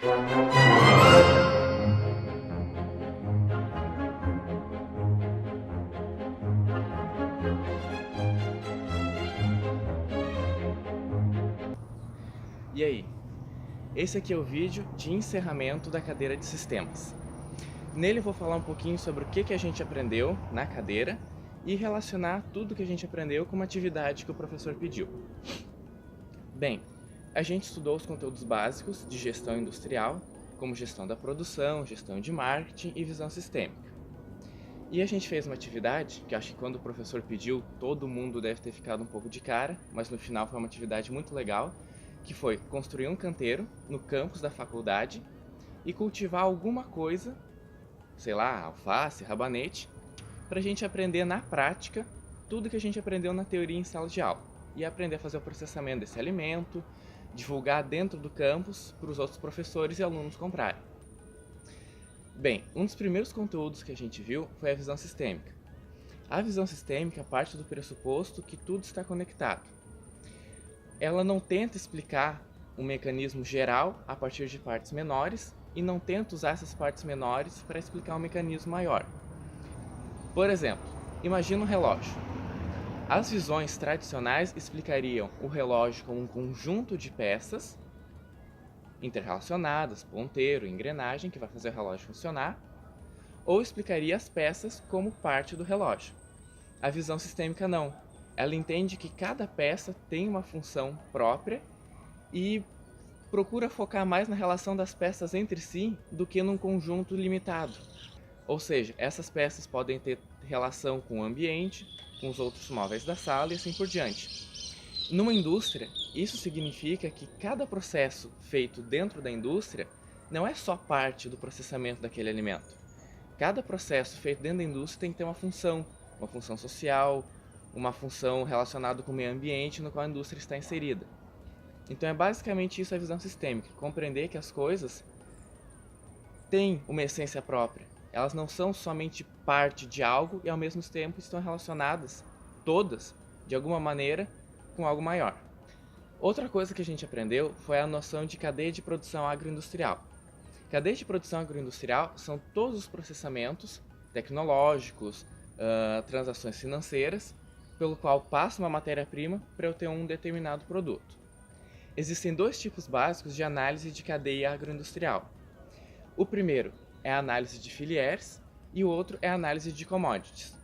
E aí? Esse aqui é o vídeo de encerramento da cadeira de sistemas. Nele eu vou falar um pouquinho sobre o que a gente aprendeu na cadeira e relacionar tudo que a gente aprendeu com uma atividade que o professor pediu. Bem, a gente estudou os conteúdos básicos de gestão industrial, como gestão da produção, gestão de marketing e visão sistêmica. E a gente fez uma atividade que acho que quando o professor pediu, todo mundo deve ter ficado um pouco de cara, mas no final foi uma atividade muito legal, que foi construir um canteiro no campus da faculdade e cultivar alguma coisa, sei lá, alface, rabanete, para a gente aprender na prática tudo que a gente aprendeu na teoria em sala de aula e aprender a fazer o processamento desse alimento, divulgar dentro do campus para os outros professores e alunos comprarem. Bem, um dos primeiros conteúdos que a gente viu foi a visão sistêmica. A visão sistêmica parte do pressuposto que tudo está conectado. Ela não tenta explicar um mecanismo geral a partir de partes menores e não tenta usar essas partes menores para explicar um mecanismo maior. Por exemplo, imagina um relógio. As visões tradicionais explicariam o relógio como um conjunto de peças interrelacionadas, ponteiro, engrenagem, que vai fazer o relógio funcionar, ou explicaria as peças como parte do relógio. A visão sistêmica não. Ela entende que cada peça tem uma função própria e procura focar mais na relação das peças entre si do que num conjunto limitado. Ou seja, essas peças podem ter relação com o ambiente, com os outros móveis da sala e assim por diante. Numa indústria, isso significa que cada processo feito dentro da indústria não é só parte do processamento daquele alimento. Cada processo feito dentro da indústria tem que ter uma função social, uma função relacionada com o meio ambiente no qual a indústria está inserida. Então é basicamente isso a visão sistêmica, compreender que as coisas têm uma essência própria. Elas não são somente parte de algo e ao mesmo tempo estão relacionadas, todas, de alguma maneira, com algo maior. Outra coisa que a gente aprendeu foi a noção de cadeia de produção agroindustrial. Cadeia de produção agroindustrial são todos os processamentos tecnológicos, transações financeiras, pelo qual passa uma matéria-prima para eu ter um determinado produto. Existem dois tipos básicos de análise de cadeia agroindustrial. O primeiro é a análise de filières e o outro é a análise de commodities.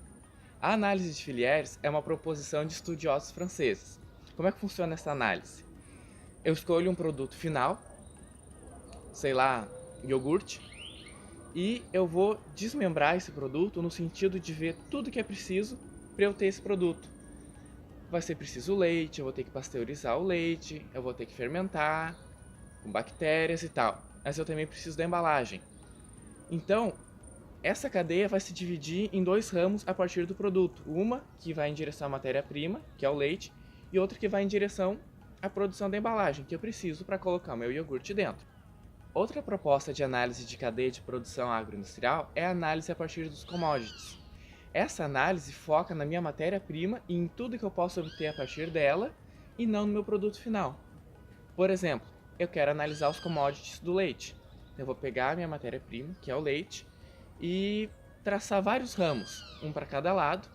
A análise de filières é uma proposição de estudiosos franceses. Como é que funciona essa análise? Eu escolho um produto final, sei lá, iogurte, e eu vou desmembrar esse produto no sentido de ver tudo que é preciso para eu ter esse produto. Vai ser preciso leite, eu vou ter que pasteurizar o leite, eu vou ter que fermentar com bactérias e tal. Mas eu também preciso da embalagem. Então, essa cadeia vai se dividir em dois ramos a partir do produto. Uma que vai em direção à matéria-prima, que é o leite, e outra que vai em direção à produção da embalagem, que eu preciso para colocar o meu iogurte dentro. Outra proposta de análise de cadeia de produção agroindustrial é a análise a partir dos commodities. Essa análise foca na minha matéria-prima e em tudo que eu posso obter a partir dela e não no meu produto final. Por exemplo, eu quero analisar os commodities do leite. Eu vou pegar a minha matéria-prima, que é o leite, e traçar vários ramos, um para cada lado,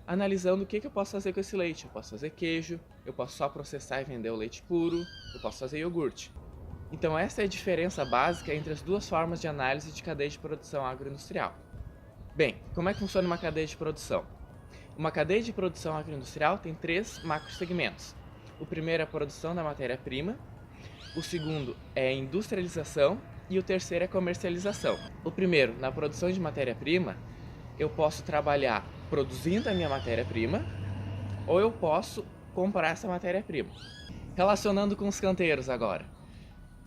analisando o que eu posso fazer com esse leite. Eu posso fazer queijo, eu posso só processar e vender o leite puro, eu posso fazer iogurte. Então essa é a diferença básica entre as duas formas de análise de cadeia de produção agroindustrial. Bem, como é que funciona uma cadeia de produção? Uma cadeia de produção agroindustrial tem três macrosegmentos. O primeiro é a produção da matéria-prima, o segundo é a industrialização e o terceiro é a comercialização. O primeiro, na produção de matéria-prima, eu posso trabalhar produzindo a minha matéria-prima ou eu posso comprar essa matéria-prima. Relacionando com os canteiros agora.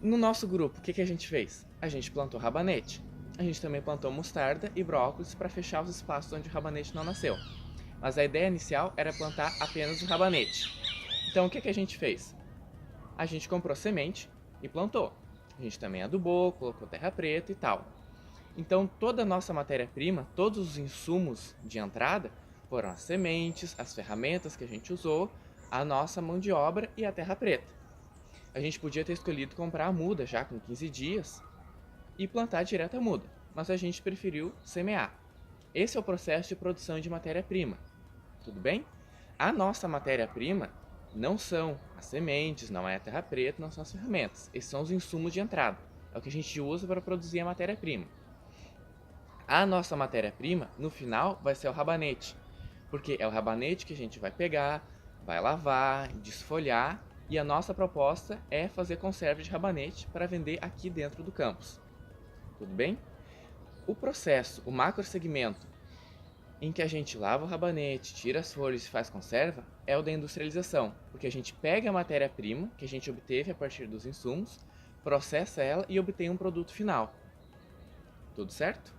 No nosso grupo, o que a gente fez? A gente plantou rabanete. A gente também plantou mostarda e brócolis para fechar os espaços onde o rabanete não nasceu. Mas a ideia inicial era plantar apenas o rabanete. Então o que a gente fez? A gente comprou semente e plantou. A gente também adubou, colocou terra preta e tal. Então toda a nossa matéria-prima, todos os insumos de entrada foram as sementes, as ferramentas que a gente usou, a nossa mão de obra e a terra preta. A gente podia ter escolhido comprar a muda já com 15 dias e plantar direto a muda, mas a gente preferiu semear. Esse é o processo de produção de matéria-prima, tudo bem? A nossa matéria-prima não são as sementes, não é a terra preta, não são as ferramentas. Esses são os insumos de entrada. É o que a gente usa para produzir a matéria-prima. A nossa matéria-prima, no final, vai ser o rabanete, porque é o rabanete que a gente vai pegar, vai lavar, desfolhar, e a nossa proposta é fazer conserva de rabanete para vender aqui dentro do campus. Tudo bem? O processo, o macrosegmento em que a gente lava o rabanete, tira as folhas e faz conserva, é o da industrialização, porque a gente pega a matéria-prima que a gente obteve a partir dos insumos, processa ela e obtém um produto final. Tudo certo?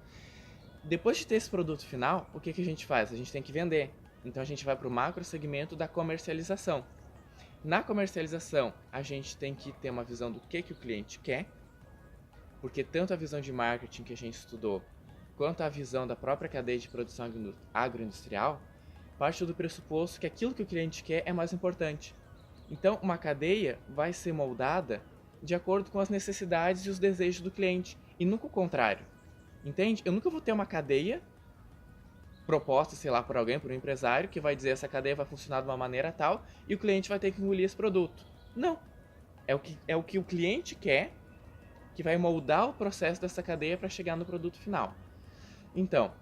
Depois de ter esse produto final, o que a gente faz? A gente tem que vender. Então a gente vai para o macrosegmento da comercialização. Na comercialização, a gente tem que ter uma visão do que o cliente quer, porque tanto a visão de marketing que a gente estudou, quanto a visão da própria cadeia de produção agroindustrial, parte do pressuposto que aquilo que o cliente quer é mais importante. Então, uma cadeia vai ser moldada de acordo com as necessidades e os desejos do cliente, e nunca o contrário. Entende? Eu nunca vou ter uma cadeia proposta, sei lá, por alguém, por um empresário, que vai dizer essa cadeia vai funcionar de uma maneira tal e o cliente vai ter que engolir esse produto. Não. É o que o cliente quer que vai moldar o processo dessa cadeia para chegar no produto final. Então,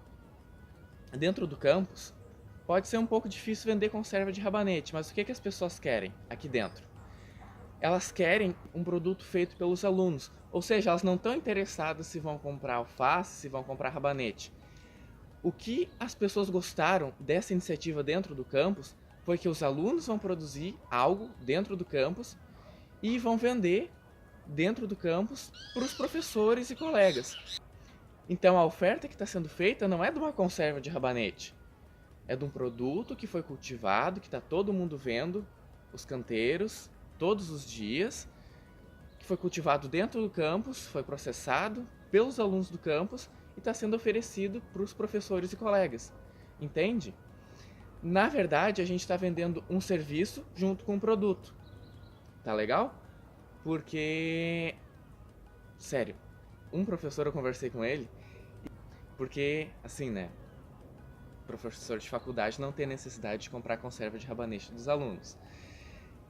dentro do campus, pode ser um pouco difícil vender conserva de rabanete, mas o que as pessoas querem aqui dentro? Elas querem um produto feito pelos alunos, ou seja, elas não estão interessadas se vão comprar alface, se vão comprar rabanete. O que as pessoas gostaram dessa iniciativa dentro do campus foi que os alunos vão produzir algo dentro do campus e vão vender dentro do campus para os professores e colegas. Então a oferta que está sendo feita não é de uma conserva de rabanete, é de um produto que foi cultivado, que está todo mundo vendo, os canteiros, todos os dias, que foi cultivado dentro do campus, foi processado pelos alunos do campus e está sendo oferecido para os professores e colegas. Entende? Na verdade, a gente está vendendo um serviço junto com um produto. Tá legal? Porque, sério, um professor, eu conversei com ele, porque, assim, né, professor de faculdade não tem necessidade de comprar conserva de rabanete dos alunos.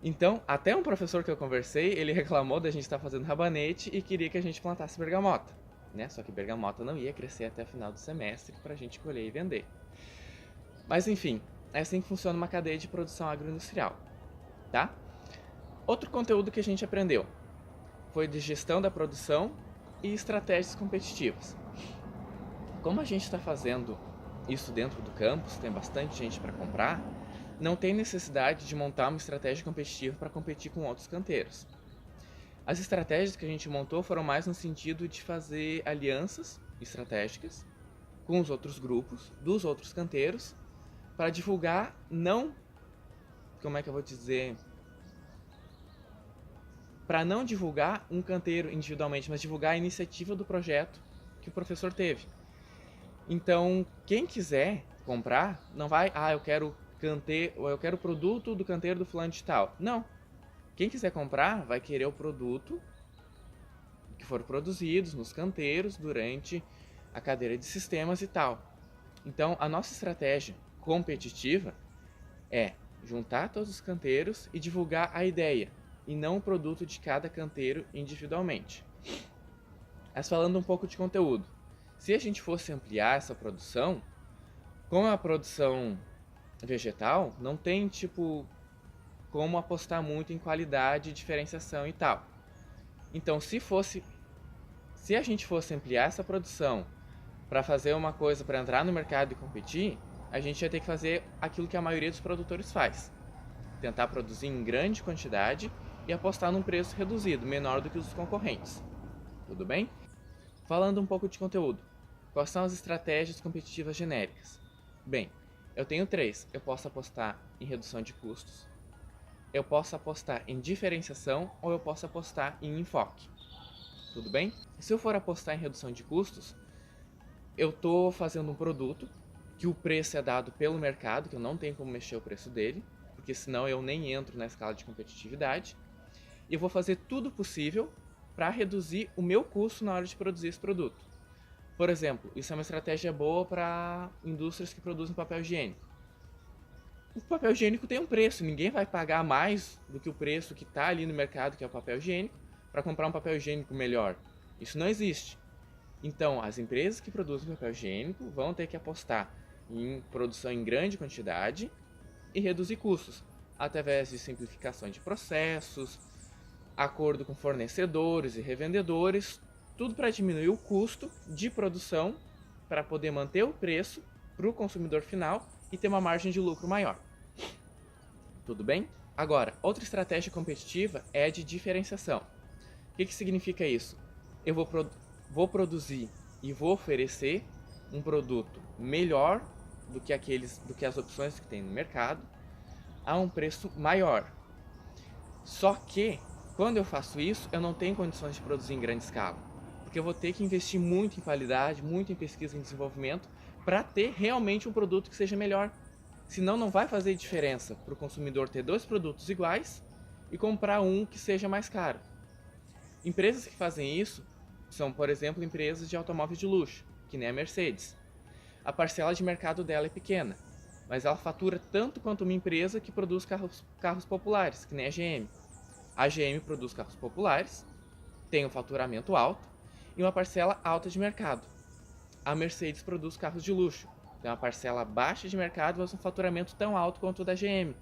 Então, até um professor que eu conversei, ele reclamou da gente estar fazendo rabanete e queria que a gente plantasse bergamota, né? Só que bergamota não ia crescer até o final do semestre para a gente colher e vender. Mas enfim, é assim que funciona uma cadeia de produção agroindustrial, tá? Outro conteúdo que a gente aprendeu foi de gestão da produção e estratégias competitivas. Como a gente está fazendo isso dentro do campus, tem bastante gente para comprar, não tem necessidade de montar uma estratégia competitiva para competir com outros canteiros. As estratégias que a gente montou foram mais no sentido de fazer alianças estratégicas com os outros grupos, dos outros canteiros, para divulgar, não, como é que eu vou dizer, para não divulgar um canteiro individualmente, mas divulgar a iniciativa do projeto que o professor teve. Então, quem quiser comprar, não vai, eu quero canteiro, eu quero o produto do canteiro do fulano de tal. Não. Quem quiser comprar vai querer o produto que for produzidos nos canteiros durante a cadeira de sistemas e tal. Então, a nossa estratégia competitiva é juntar todos os canteiros e divulgar a ideia, e não o produto de cada canteiro individualmente. Mas falando um pouco de conteúdo, se a gente fosse ampliar essa produção, como a produção vegetal, não tem como apostar muito em qualidade, diferenciação e tal. Então, se a gente fosse ampliar essa produção para fazer uma coisa para entrar no mercado e competir, a gente ia ter que fazer aquilo que a maioria dos produtores faz. Tentar produzir em grande quantidade e apostar num preço reduzido, menor do que os dos concorrentes. Tudo bem? Falando um pouco de conteúdo. Quais são as estratégias competitivas genéricas? Bem, eu tenho 3. Eu posso apostar em redução de custos, eu posso apostar em diferenciação ou eu posso apostar em enfoque. Tudo bem? Se eu for apostar em redução de custos, eu estou fazendo um produto que o preço é dado pelo mercado, que eu não tenho como mexer o preço dele, porque senão eu nem entro na escala de competitividade. e eu vou fazer tudo possível para reduzir o meu custo na hora de produzir esse produto. Por exemplo, isso é uma estratégia boa para indústrias que produzem papel higiênico. O papel higiênico tem um preço, ninguém vai pagar mais do que o preço que está ali no mercado, que é o papel higiênico, para comprar um papel higiênico melhor. Isso não existe. Então, as empresas que produzem papel higiênico vão ter que apostar em produção em grande quantidade e reduzir custos, através de simplificação de processos, acordo com fornecedores e revendedores, tudo para diminuir o custo de produção, para poder manter o preço para o consumidor final e ter uma margem de lucro maior. Tudo bem? Agora, outra estratégia competitiva é a de diferenciação. O que significa isso? Eu vou produzir e vou oferecer um produto melhor do que as opções que tem no mercado a um preço maior. Só que, quando eu faço isso, eu não tenho condições de produzir em grande escala, porque eu vou ter que investir muito em qualidade, muito em pesquisa e desenvolvimento para ter realmente um produto que seja melhor. Senão não vai fazer diferença para o consumidor ter dois produtos iguais e comprar um que seja mais caro. Empresas que fazem isso são, por exemplo, empresas de automóveis de luxo, que nem a Mercedes. A parcela de mercado dela é pequena, mas ela fatura tanto quanto uma empresa que produz carros populares, que nem a GM. A GM produz carros populares, tem um faturamento alto e uma parcela alta de mercado. A Mercedes produz carros de luxo, tem uma parcela baixa de mercado, mas um faturamento tão alto quanto o da GM,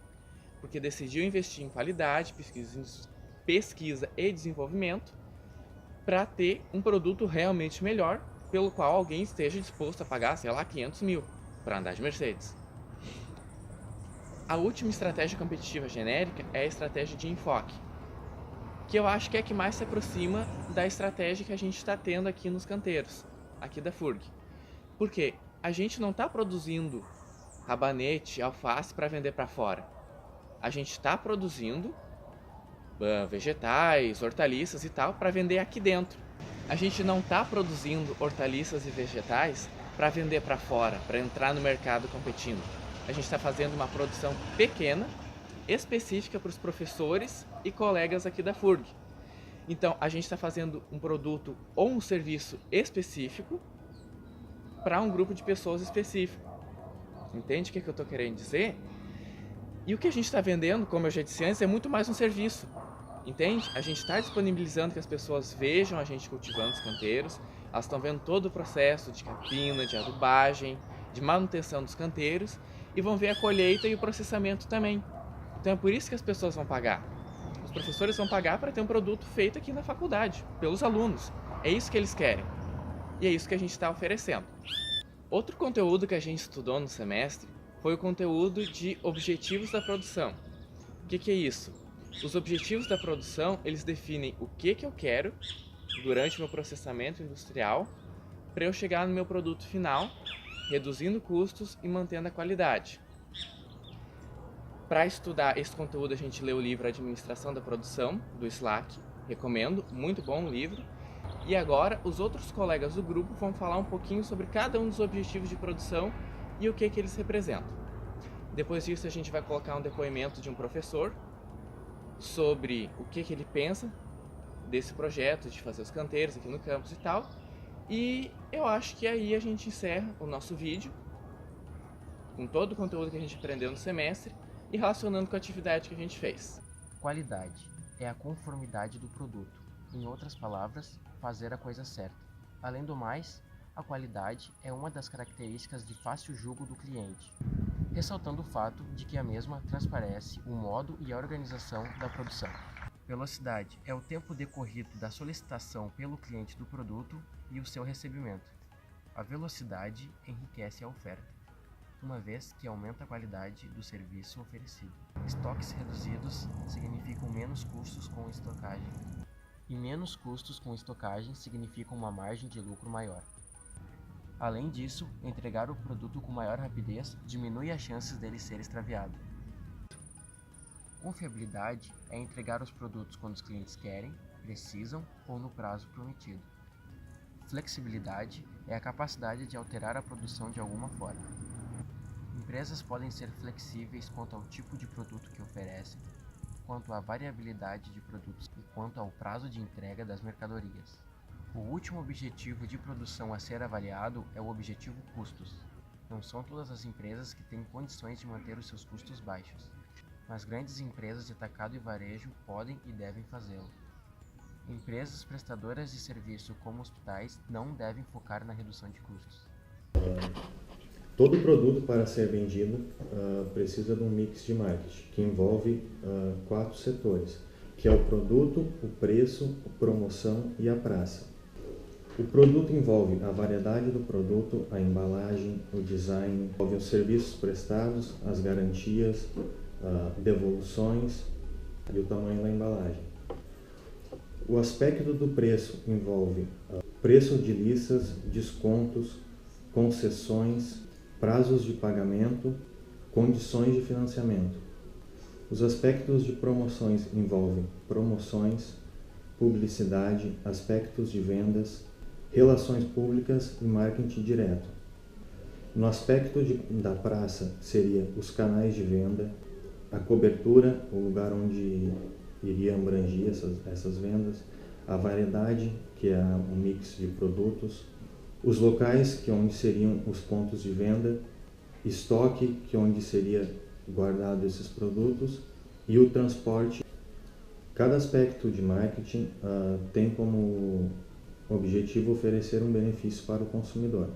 porque decidiu investir em qualidade, pesquisa e desenvolvimento para ter um produto realmente melhor, pelo qual alguém esteja disposto a pagar, sei lá, 500 mil para andar de Mercedes. A última estratégia competitiva genérica é a estratégia de enfoque, que eu acho que é a que mais se aproxima da estratégia que a gente está tendo aqui nos canteiros, aqui da FURG. Por quê? A gente não está produzindo rabanete, alface para vender para fora. A gente está produzindo vegetais, hortaliças e tal para vender aqui dentro. A gente não está produzindo hortaliças e vegetais para vender para fora, para entrar no mercado competindo. A gente está fazendo uma produção pequena, específica para os professores e colegas aqui da FURG. Então, a gente está fazendo um produto ou um serviço específico para um grupo de pessoas específico. Entende o que eu estou querendo dizer? E o que a gente está vendendo, como eu já disse antes, é muito mais um serviço. Entende? A gente está disponibilizando que as pessoas vejam a gente cultivando os canteiros, elas estão vendo todo o processo de capina, de adubagem, de manutenção dos canteiros e vão ver a colheita e o processamento também. Então é por isso que as pessoas vão pagar. Os professores vão pagar para ter um produto feito aqui na faculdade, pelos alunos. É isso que eles querem. E é isso que a gente está oferecendo. Outro conteúdo que a gente estudou no semestre foi o conteúdo de objetivos da produção. O que é isso? Os objetivos da produção, eles definem o que eu quero durante o meu processamento industrial para eu chegar no meu produto final, reduzindo custos e mantendo a qualidade. Para estudar esse conteúdo, a gente lê o livro Administração da Produção, do Slack. Recomendo, muito bom o livro. E agora, os outros colegas do grupo vão falar um pouquinho sobre cada um dos objetivos de produção e o que eles representam. Depois disso, a gente vai colocar um depoimento de um professor sobre o que ele pensa desse projeto, de fazer os canteiros aqui no campus e tal. E eu acho que aí a gente encerra o nosso vídeo, com todo o conteúdo que a gente aprendeu no semestre e relacionando com a atividade que a gente fez. Qualidade é a conformidade do produto. Em outras palavras, fazer a coisa certa. Além do mais, a qualidade é uma das características de fácil julgo do cliente, ressaltando o fato de que a mesma transparece o modo e a organização da produção. Velocidade é o tempo decorrido da solicitação pelo cliente do produto e o seu recebimento. A velocidade enriquece a oferta, uma vez que aumenta a qualidade do serviço oferecido. Estoques reduzidos significam menos custos com estocagem, e menos custos com estocagem significam uma margem de lucro maior. Além disso, entregar o produto com maior rapidez diminui as chances dele ser extraviado. Confiabilidade é entregar os produtos quando os clientes querem, precisam ou no prazo prometido. Flexibilidade é a capacidade de alterar a produção de alguma forma. Empresas podem ser flexíveis quanto ao tipo de produto que oferecem, quanto à variabilidade de produtos e quanto ao prazo de entrega das mercadorias. O último objetivo de produção a ser avaliado é o objetivo custos. Não são todas as empresas que têm condições de manter os seus custos baixos, mas grandes empresas de atacado e varejo podem e devem fazê-lo. Empresas prestadoras de serviço como hospitais não devem focar na redução de custos. Todo produto para ser vendido precisa de um mix de marketing, que envolve 4 setores, que é o produto, o preço, a promoção e a praça. O produto envolve a variedade do produto, a embalagem, o design, envolve os serviços prestados, as garantias, devoluções e o tamanho da embalagem. O aspecto do preço envolve preço de listas, descontos, concessões, prazos de pagamento, condições de financiamento. Os aspectos de promoções envolvem promoções, publicidade, aspectos de vendas, relações públicas e marketing direto. No aspecto da praça seria os canais de venda, a cobertura, o lugar onde iria abranger essas vendas, a variedade, que é um mix de produtos, os locais, que é onde seriam os pontos de venda, estoque, que é onde seria guardado esses produtos, e o transporte. Cada aspecto de marketing tem como objetivo oferecer um benefício para o consumidor.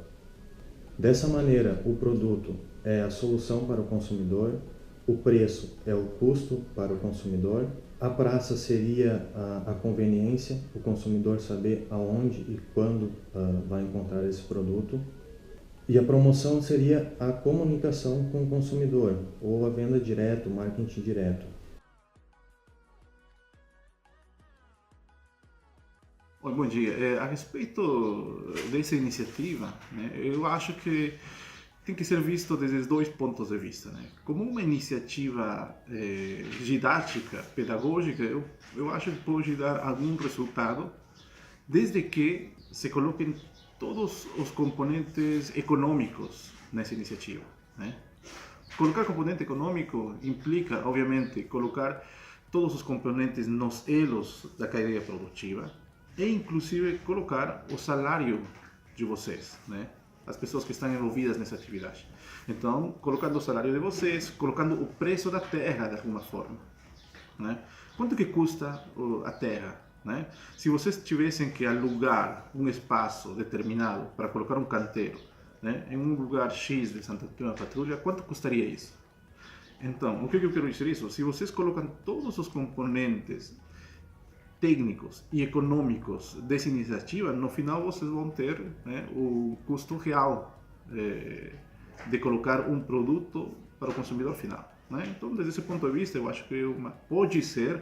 Dessa maneira, o produto é a solução para o consumidor, o preço é o custo para o consumidor, a praça seria a conveniência, o consumidor saber aonde e quando vai encontrar esse produto, e a promoção seria a comunicação com o consumidor, ou a venda direta, o marketing direto. Oi, bom dia. A respeito dessa iniciativa, né, eu acho que tem que ser visto desde 2 pontos de vista. Né? Como uma iniciativa didática, pedagógica, eu acho que pode dar algum resultado, desde que se coloquem todos os componentes econômicos nessa iniciativa. Né? Colocar componente econômico implica, obviamente, colocar todos os componentes nos elos da cadeia produtiva, e inclusive colocar o salário de vocês, né? As pessoas que estão envolvidas nessa atividade. Então, colocando o salário de vocês, colocando o preço da terra de alguma forma, né? Quanto que custa a terra, né? Se vocês tivessem que alugar um espaço determinado para colocar um canteiro, né, em um lugar X de Santa Catarina Patrulha, quanto custaria isso? Então, o que eu quero dizer isso? Se vocês colocam todos os componentes técnicos e econômicos dessa iniciativa, no final vocês vão ter, né, o custo real de colocar um produto para o consumidor final. Né? Então, desde esse ponto de vista, eu acho que pode ser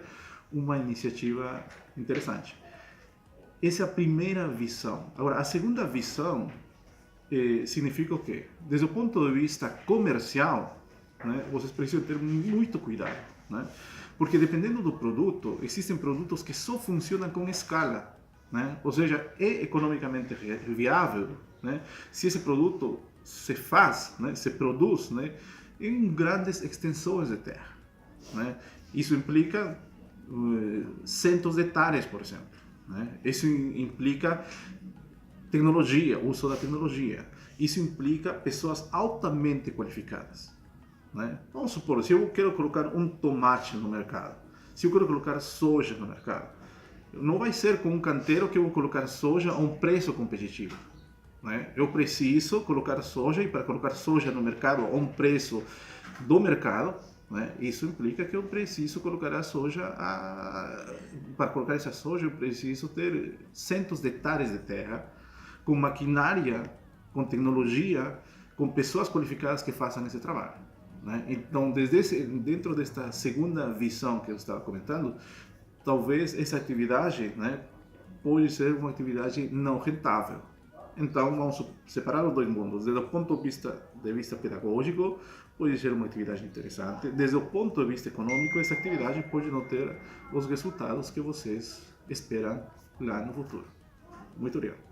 uma iniciativa interessante. Essa é a primeira visão. Agora, a segunda visão significa o quê? Desde o ponto de vista comercial, né, vocês precisam ter muito cuidado. Né? Porque dependendo do produto, existem produtos que só funcionam com escala, né? Ou seja, é economicamente viável, né, se esse produto se faz, né, se produz, né, em grandes extensões de terra. Né? Isso implica centos de hectares, por exemplo. Né? Isso implica tecnologia, uso da tecnologia. Isso implica pessoas altamente qualificadas. Né? Vamos supor, se eu quero colocar um tomate no mercado, se eu quero colocar soja no mercado, não vai ser com um canteiro que eu vou colocar soja a um preço competitivo. Né? Eu preciso colocar soja, e para colocar soja no mercado a um preço do mercado, né, isso implica que eu preciso colocar a soja, para colocar essa soja eu preciso ter centos de hectares de terra, com maquinária, com tecnologia, com pessoas qualificadas que façam esse trabalho. Né? Então, dentro desta segunda visão que eu estava comentando, talvez essa atividade, né, pode ser uma atividade não rentável. Então, vamos separar os dois mundos. Desde o ponto de vista pedagógico, pode ser uma atividade interessante. Desde o ponto de vista econômico, essa atividade pode não ter os resultados que vocês esperam lá no futuro. Muito obrigado.